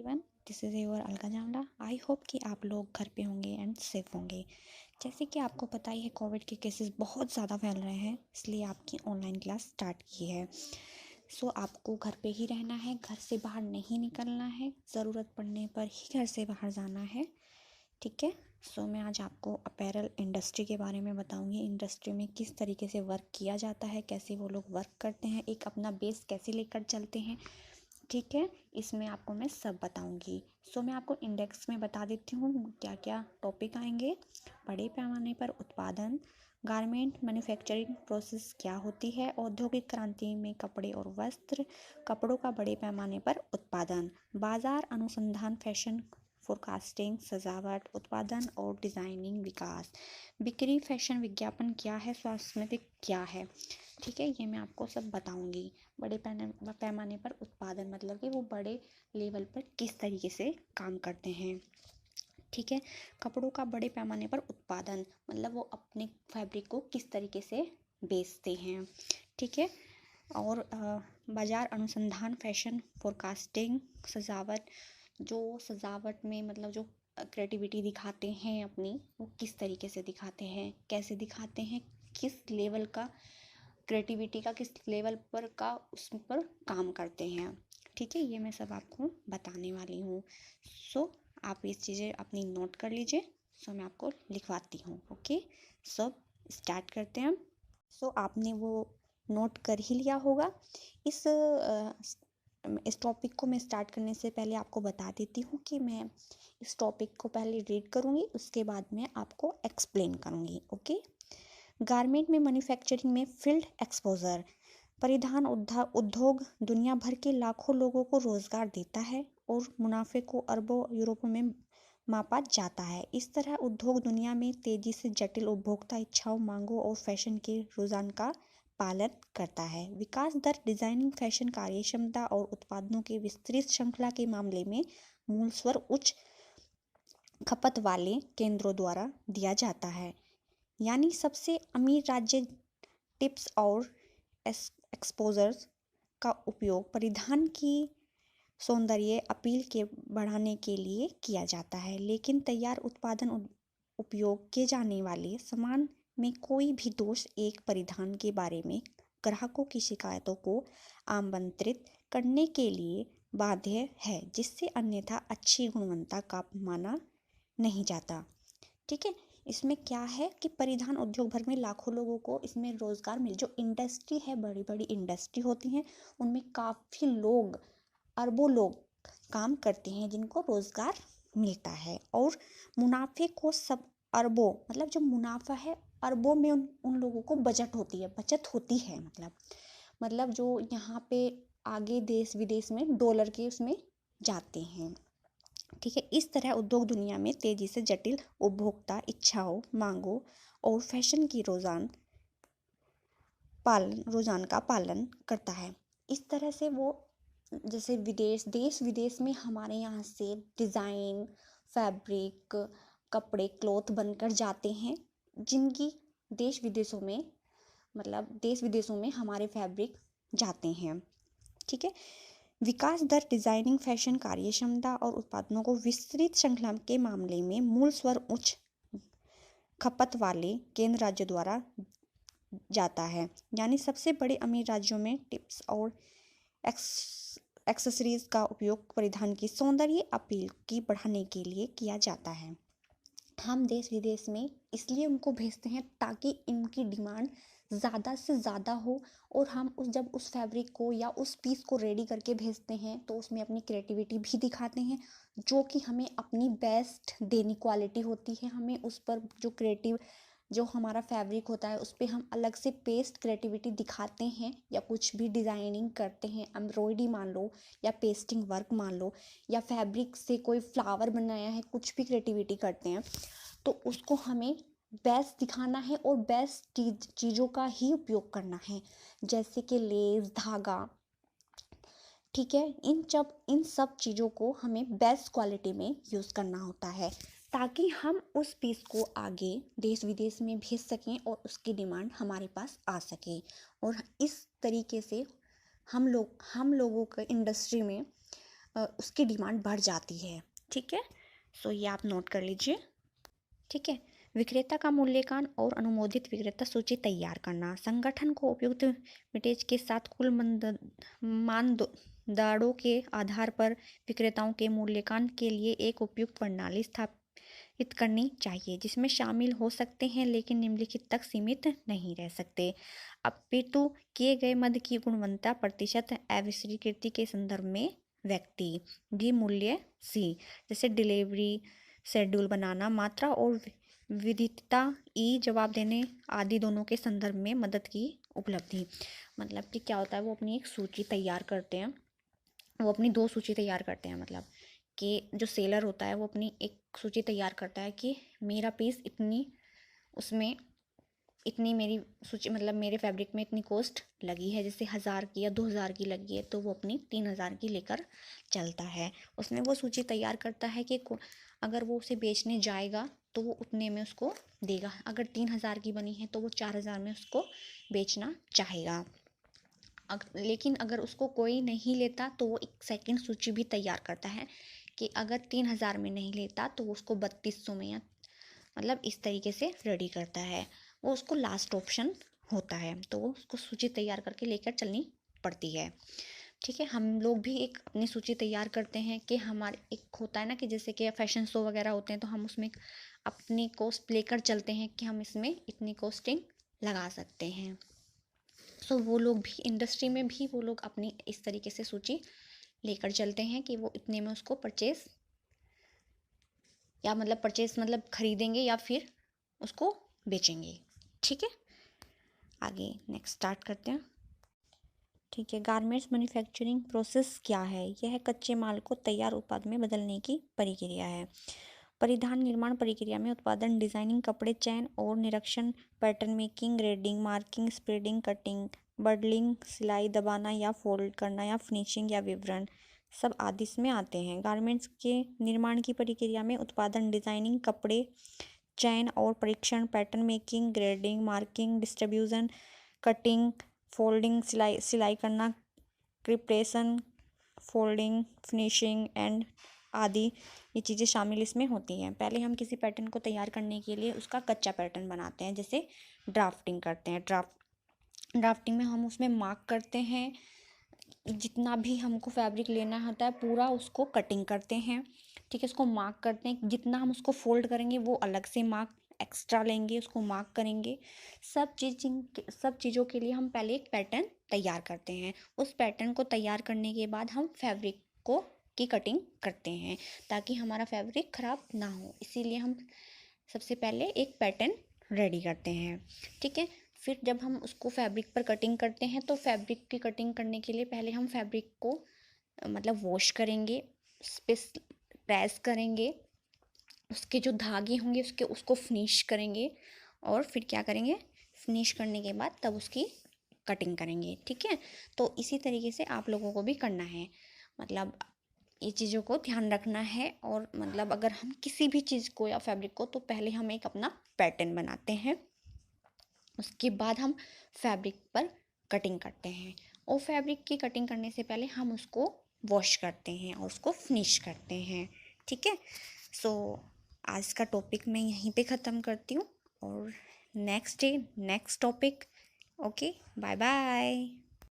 Everyone, this is your Alka Jamla. I hope कि आप लोग घर पे होंगे एंड सेफ होंगे। जैसे कि आपको पता ही है, कोविड के केसेस बहुत ज़्यादा फैल रहे हैं, इसलिए आपकी ऑनलाइन क्लास स्टार्ट की है। सो आपको घर पे ही रहना है, घर से बाहर नहीं निकलना है, ज़रूरत पड़ने पर ही घर से बाहर जाना है। ठीक है। सो मैं आज आपको अपैरल इंडस्ट्री के बारे में बताऊंगी। इंडस्ट्री में किस तरीके से वर्क किया जाता है, कैसे वो लोग वर्क करते हैं, एक अपना बेस कैसे लेकर चलते हैं। ठीक है, इसमें आपको मैं सब बताऊंगी। सो मैं आपको इंडेक्स में बता देती हूँ क्या क्या टॉपिक आएंगे। बड़े पैमाने पर उत्पादन, गारमेंट मैन्युफैक्चरिंग प्रोसेस क्या होती है, औद्योगिक क्रांति में कपड़े और वस्त्र, कपड़ों का बड़े पैमाने पर उत्पादन, बाजार अनुसंधान, फैशन फोरकास्टिंग, सजावट, उत्पादन और डिज़ाइनिंग, विकास, बिक्री, फैशन विज्ञापन क्या है, सांस्कृतिक क्या है। ठीक है, ये मैं आपको सब बताऊंगी। बड़े पैमाने पर उत्पादन मतलब कि वो बड़े लेवल पर किस तरीके से काम करते हैं। ठीक है, कपड़ों का बड़े पैमाने पर उत्पादन मतलब वो अपने फैब्रिक को किस तरीके से बेचते हैं। ठीक है, और बाजार अनुसंधान, फैशन फोरकास्टिंग, सजावट, जो सजावट में मतलब जो क्रिएटिविटी दिखाते हैं अपनी, वो किस तरीके से दिखाते हैं, कैसे दिखाते हैं, किस लेवल का क्रिएटिविटी का किस लेवल पर का उस पर काम करते हैं। ठीक है, ये मैं सब आपको बताने वाली हूँ। सो आप ये चीज़ें अपनी नोट कर लीजिए। सो मैं आपको लिखवाती हूँ। ओके, सब स्टार्ट करते हैं। सो आपने वो नोट कर ही लिया होगा। इस टॉपिक को मैं स्टार्ट करने से पहले आपको बता देती हूँ कि मैं इस टॉपिक को पहले रीड करूँगी, उसके बाद मैं आपको एक्सप्लेन करूँगी। ओके। गारमेंट में मैन्युफैक्चरिंग में फील्ड एक्सपोजर, परिधान उद्योग दुनिया भर के लाखों लोगों को रोजगार देता है और मुनाफे को अरबों यूरोप में मापा जाता है। इस तरह उद्योग दुनिया में तेजी से जटिल उपभोक्ता इच्छाओं, मांगों और फैशन के रुझान का पालन करता है। विकास दर, डिजाइनिंग, फैशन, कार्यक्षमता और उत्पादों के विस्तृत श्रृंखला के मामले में मूल स्वर उच्च खपत वाले केंद्रों द्वारा दिया जाता है। यानी सबसे अमीर राज्य टिप्स और एक्सपोजर्स का उपयोग परिधान की सौंदर्य अपील के बढ़ाने के लिए किया जाता है, लेकिन तैयार उत्पादन उपयोग किए जाने वाले सामान में कोई भी दोष एक परिधान के बारे में ग्राहकों की शिकायतों को आमंत्रित करने के लिए बाध्य है, जिससे अन्यथा अच्छी गुणवत्ता का माना नहीं जाता। ठीक है, इसमें क्या है कि परिधान उद्योग भर में लाखों लोगों को इसमें रोजगार मिल, जो इंडस्ट्री है, बड़ी बड़ी इंडस्ट्री होती हैं, उनमें काफ़ी लोग, अरबों लोग काम करते हैं जिनको रोजगार मिलता है। और मुनाफे को सब अरबों मतलब जो मुनाफा है अरबों में उन लोगों को बचत होती है। मतलब जो यहाँ पे आगे देश विदेश में डॉलर के उसमें जाते हैं। ठीक है, इस तरह उद्योग दुनिया में तेजी से जटिल उपभोक्ता इच्छाओं, मांगों और फैशन की रुझान का पालन करता है। इस तरह से वो जैसे देश विदेश में हमारे यहाँ से डिज़ाइन, फैब्रिक, कपड़े, क्लॉथ बनकर जाते हैं, जिनकी देश विदेशों में हमारे फैब्रिक जाते हैं। ठीक है, विकास दर, डिजाइनिंग, फैशन, कार्यक्षमता और उत्पादों को विस्तृत श्रृंखला के मामले में मूल स्वर उच्च खपत वाले केंद्र राज्य द्वारा जाता है। यानी सबसे बड़े अमीर राज्यों में टिप्स और एक्सेसरीज का उपयोग परिधान की सौंदर्य अपील की बढ़ाने के लिए किया जाता है। हम देश विदेश में इसलिए उनको भेजते हैं ताकि इनकी डिमांड ज़्यादा से ज़्यादा हो, और हम जब उस फैब्रिक को या उस पीस को रेडी करके भेजते हैं तो उसमें अपनी क्रिएटिविटी भी दिखाते हैं, जो कि हमें अपनी बेस्ट देनी क्वालिटी होती है। हमें उस पर जो हमारा फैब्रिक होता है उस पर हम अलग से पेस्ट क्रिएटिविटी दिखाते हैं, या कुछ भी डिज़ाइनिंग करते हैं, एम्ब्रॉयडरी मान लो या पेस्टिंग वर्क मान लो, या फैब्रिक से कोई फ्लावर बनाया है, कुछ भी क्रिएटिविटी करते हैं, तो उसको हमें बेस्ट दिखाना है और बेस्ट चीज़ों का ही उपयोग करना है, जैसे कि लेस, धागा। ठीक है, इन सब चीज़ों को हमें बेस्ट क्वालिटी में यूज़ करना होता है, ताकि हम उस पीस को आगे देश विदेश में भेज सकें और उसकी डिमांड हमारे पास आ सके। और इस तरीके से हम लोगों के इंडस्ट्री में उसकी डिमांड बढ़ जाती है। ठीक है, सो ये आप नोट कर लीजिए। ठीक है, विक्रेता का मूल्यांकन और अनुमोदित विक्रेता सूची तैयार करना। संगठन को उपयुक्त मिटेज के साथ कुल मानदंडों के आधार पर विक्रेताओं के मूल्यांकन के लिए एक उपयुक्त प्रणाली स्थापित करनी चाहिए, जिसमें शामिल हो सकते हैं लेकिन निम्नलिखित तक सीमित नहीं रह सकते। अपितु किए गए मद की गुणवत्ता प्रतिशत अस्वीकृति के संदर्भ में व्यक्ति भी मूल्य सी, जैसे डिलीवरी शेड्यूल बनाना, मात्रा और विविधता, जवाब देने आदि दोनों के संदर्भ में मदद की उपलब्धि। मतलब कि क्या होता है, वो अपनी एक सूची तैयार करते हैं, वो अपनी 2 सूची तैयार करते हैं। मतलब कि जो सेलर होता है वो अपनी एक सूची तैयार करता है कि मेरा पीस इतनी, उसमें इतनी मेरी सूची, मतलब मेरे फैब्रिक में इतनी कॉस्ट लगी है, जैसे 1000 की या 2000 की लगी है, तो वो अपनी 3000 की लेकर चलता है। उसमें वो सूची तैयार करता है कि अगर वो उसे बेचने जाएगा तो वो उतने में उसको देगा। अगर 3000 की बनी है तो वो 4000 में उसको बेचना चाहेगा। लेकिन अगर उसको कोई नहीं लेता तो वो एक सेकंड सूची भी तैयार करता है कि अगर 3000 में नहीं लेता तो वो उसको 3200 में, या मतलब इस तरीके से रेडी करता है। वो उसको लास्ट ऑप्शन होता है, तो वो उसको सूची तैयार करके लेकर चलनी पड़ती है। ठीक है, हम लोग भी एक अपनी सूची तैयार करते हैं कि हमारे एक होता है ना कि जैसे कि फैशन शो वगैरह होते हैं तो हम उसमें अपनी कॉस्ट लेकर चलते हैं कि हम इसमें इतनी कॉस्टिंग लगा सकते हैं। सो वो लोग भी इंडस्ट्री में भी वो लोग अपनी इस तरीके से सूची लेकर चलते हैं कि वो इतने में उसको परचेज, या मतलब परचेज मतलब खरीदेंगे या फिर उसको बेचेंगे। ठीक है, आगे नेक्स्ट स्टार्ट करते हैं। ठीक है, गारमेंट्स मैन्युफैक्चरिंग प्रोसेस क्या है? यह कच्चे माल को तैयार उत्पाद में बदलने की प्रक्रिया है। परिधान निर्माण प्रक्रिया में उत्पादन, डिजाइनिंग, कपड़े चयन और निरीक्षण, pattern making, grading, marking, spreading, cutting, bundling, सिलाई, दबाना या फोल्ड करना, या फिनिशिंग या विवरण, सब आदि इसमें आते हैं। गारमेंट्स के निर्माण की प्रक्रिया में उत्पादन, डिजाइनिंग, कपड़े चयन और परीक्षण, pattern making, grading, marking, distribution, cutting, folding, सिलाई करना, क्रिप्टेशन, फोल्डिंग, फिनिशिंग एंड आदि ये चीज़ें शामिल इसमें होती हैं। पहले हम किसी पैटर्न को तैयार करने के लिए उसका कच्चा पैटर्न बनाते हैं, जैसे ड्राफ्टिंग करते हैं। ड्राफ्टिंग में हम उसमें मार्क करते हैं, जितना भी हमको फैब्रिक लेना होता है पूरा उसको कटिंग करते हैं। ठीक है, उसको मार्क करते हैं, जितना हम उसको फोल्ड करेंगे वो अलग से मार्क एक्स्ट्रा लेंगे, उसको मार्क करेंगे। सब चीज़ों के लिए हम पहले एक पैटर्न तैयार करते हैं। उस पैटर्न को तैयार करने के बाद हम फैब्रिक को की कटिंग करते हैं ताकि हमारा फैब्रिक ख़राब ना हो, इसीलिए हम सबसे पहले एक पैटर्न रेडी करते हैं। ठीक है, फिर जब हम उसको फैब्रिक पर कटिंग करते हैं तो फैब्रिक की कटिंग करने के लिए पहले हम फैब्रिक को मतलब वॉश करेंगे, प्रेस करेंगे, उसके जो धागे होंगे उसको फिनिश करेंगे, और फिर क्या करेंगे, फिनिश करने के बाद तब उसकी कटिंग करेंगे। ठीक है, तो इसी तरीके से आप लोगों को भी करना है, मतलब ये चीज़ों को ध्यान रखना है। और मतलब अगर हम किसी भी चीज़ को या फैब्रिक को, तो पहले हम एक अपना पैटर्न बनाते हैं, उसके बाद हम फैब्रिक पर कटिंग करते हैं, और फैब्रिक की कटिंग करने से पहले हम उसको वॉश करते हैं और उसको फिनिश करते हैं। ठीक है, सो आज का टॉपिक मैं यहीं पे ख़त्म करती हूँ, और next day next topic. Okay, bye bye.